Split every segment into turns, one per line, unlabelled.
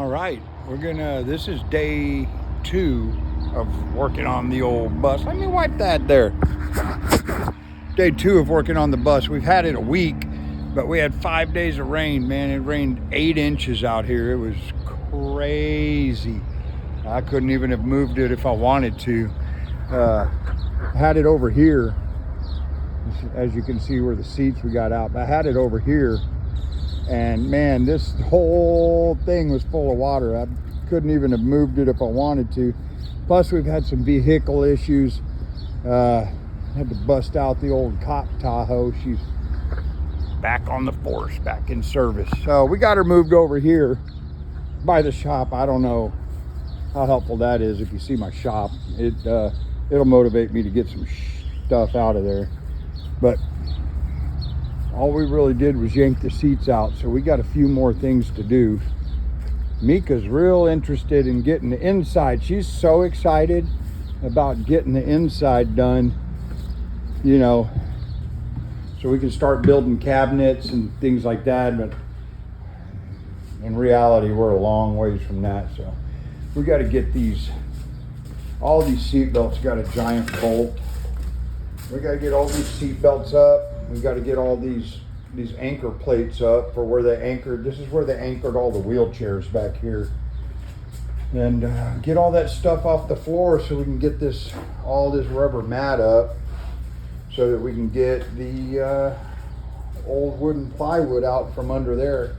right, this is day 2 of working on the old bus. Let me wipe that there. Day 2 of working on the bus. We've had it a week, but we had 5 days of rain, man. It rained 8 inches out here. It was crazy. I couldn't even have moved it if I wanted to. Had it over here, as you can see where the seats we got out. I had it over here, and man, this whole thing was full of water. I couldn't even have moved it if I wanted to. Plus, we've had some vehicle issues. Had to bust out the old cop Tahoe. She's back on the force, back in service. So we got her moved over here by the shop. I don't know how helpful that is. If you see my shop, it'll motivate me to get some stuff out of there. But all we really did was yank the seats out, so we got a few more things to do. Mika's real interested in getting the inside. She's so excited about getting the inside done, you know, so we can start building cabinets and things like that. But in reality, we're a long ways from that. So we got to get all these seat belts got a giant bolt. We got to get all these seat belts up. We got to get all these anchor plates up for where they anchored. This is where they anchored all the wheelchairs back here. And get all that stuff off the floor so we can get all this rubber mat up, so that we can get the old wooden plywood out from under there.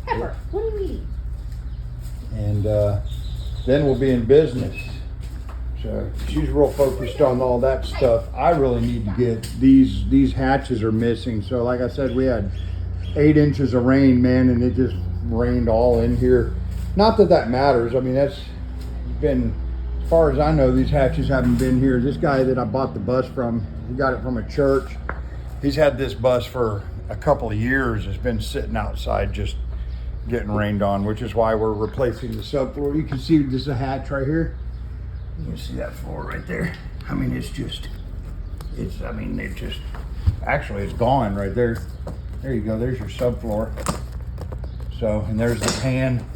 Pepper, what do you mean?
And then we'll be in business. So she's real focused on all that stuff. I really need to get these hatches are missing. So like I said, we had 8 inches of rain, man, and it just rained all in here. Not that that matters. I mean, that's been, as far as I know, these hatches haven't been here. This guy that I bought the bus from, he got it from a church. He's had this bus for a couple of years. It's been sitting outside just getting rained on, which is why we're replacing the subfloor. You can see there's a hatch right here. You can see that floor right there. I mean, actually it's gone right there. There you go, there's your subfloor. So, and there's the pan,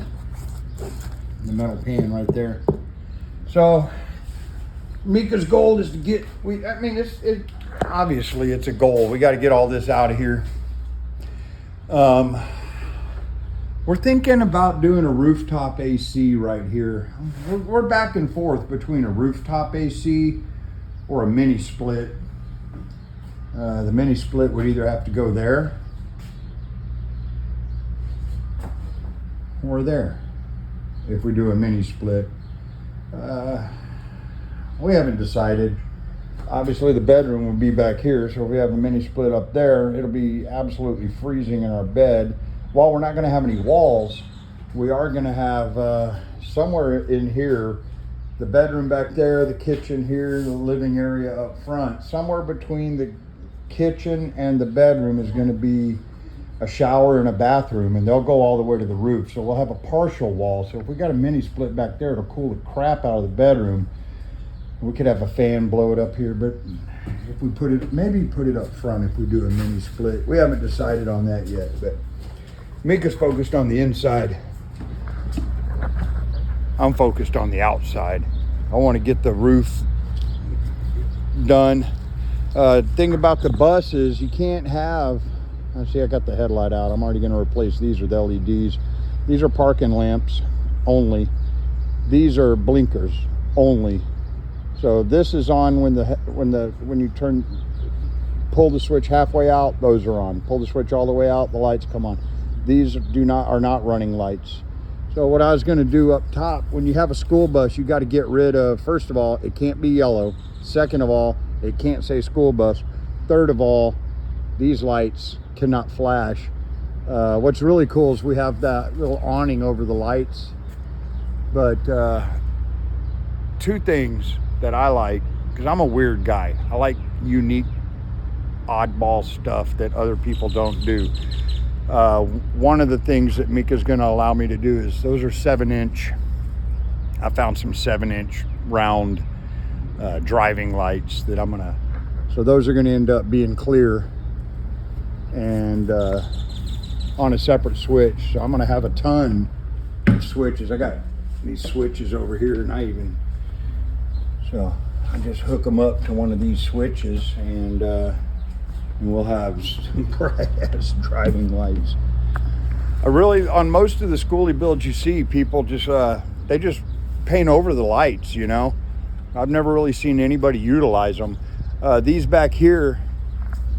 the metal pan right there. So, Mika's goal is to get, obviously it's a goal. We got to get all this out of here. We're thinking about doing a rooftop AC right here. We're back and forth between a rooftop AC or a mini split. The mini split would either have to go there or there if we do a mini split. We haven't decided. Obviously the bedroom will be back here, so if we have a mini split up there, it'll be absolutely freezing in our bed. While we're not going to have any walls, we are going to have somewhere in here, the bedroom back there, the kitchen here, the living area up front. Somewhere between the kitchen and the bedroom is going to be a shower and a bathroom, and they'll go all the way to the roof. So we'll have a partial wall. So if we got a mini split back there, it'll cool the crap out of the bedroom. We could have a fan blow it up here, but if we maybe put it up front if we do a mini split. We haven't decided on that yet, but Mika's focused on the inside. I'm focused on the outside. I want to get the roof done. Thing about the bus is you can't have, I got the headlight out. I'm already going to replace these with LEDs. These are parking lamps only. These are blinkers only. So this is on when you pull the switch halfway out, those are on. Pull the switch all the way out, the lights come on. These are not running lights. So what I was going to do up top, when you have a school bus, you got to get rid of, first of all, it can't be yellow. Second of all, it can't say school bus. Third of all, these lights cannot flash. What's really cool is we have that little awning over the lights. But two things that I like, because I'm a weird guy. I like unique, oddball stuff that other people don't do. One of the things that Mika's going to allow me to do is, those are 7-inch. I found some 7-inch round driving lights that so those are going to end up being clear and on a separate switch. So I'm going to have a ton these switches. I got these switches over here, and so I just hook them up to one of these switches, and we'll have some brass driving lights. I really, on most of the schoolie builds you see, people just, they just paint over the lights, you know. I've never really seen anybody utilize them. These back here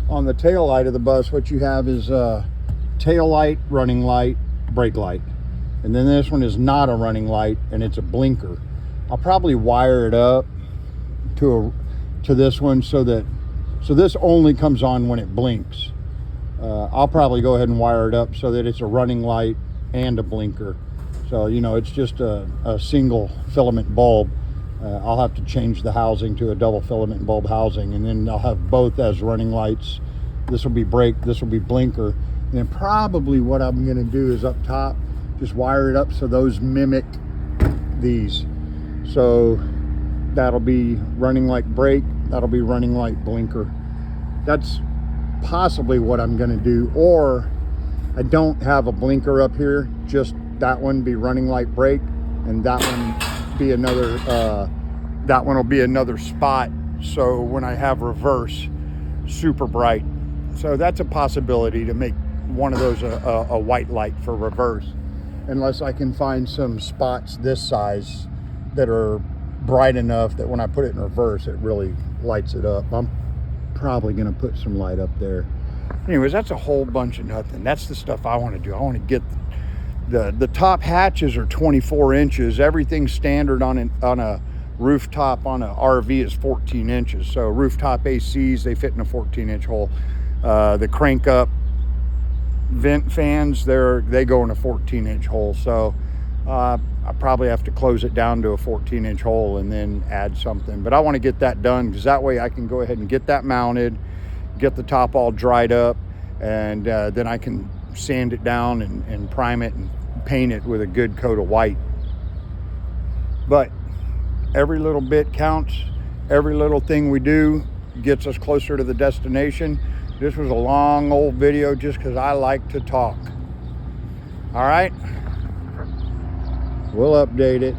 on the tail light of the bus, what you have is tail light, running light, brake light. And then this one is not a running light, and it's a blinker. I'll probably wire it up to this one so this only comes on when it blinks. I'll probably go ahead and wire it up so that it's a running light and a blinker. So, you know, it's just a single filament bulb. I'll have to change the housing to a double filament bulb housing, and then I'll have both as running lights. This will be brake, this will be blinker. And then probably what I'm gonna do is up top, just wire it up so those mimic these. So that'll be running light brake, that'll be running light blinker. That's possibly what I'm gonna do. Or I don't have a blinker up here, just that one be running light brake, and that one be another, that one will be another spot. So when I have reverse, super bright. So that's a possibility to make one of those a white light for reverse. Unless I can find some spots this size that are bright enough that when I put it in reverse, it really lights it up. I'm probably gonna put some light up there. Anyways, that's a whole bunch of nothing. That's the stuff I wanna do. I wanna get the top hatches are 24 inches. Everything standard on a rooftop on a RV is 14 inches. So rooftop ACs, they fit in a 14-inch hole. The crank up vent fans, they go in a 14-inch hole. So I probably have to close it down to a 14-inch hole and then add something. But I want to get that done, because that way I can go ahead and get that mounted, get the top all dried up, and then I can sand it down and prime it and paint it with a good coat of white. But every little bit counts. Every little thing we do gets us closer to the destination. This was a long old video just because I like to talk. All right, we'll update it.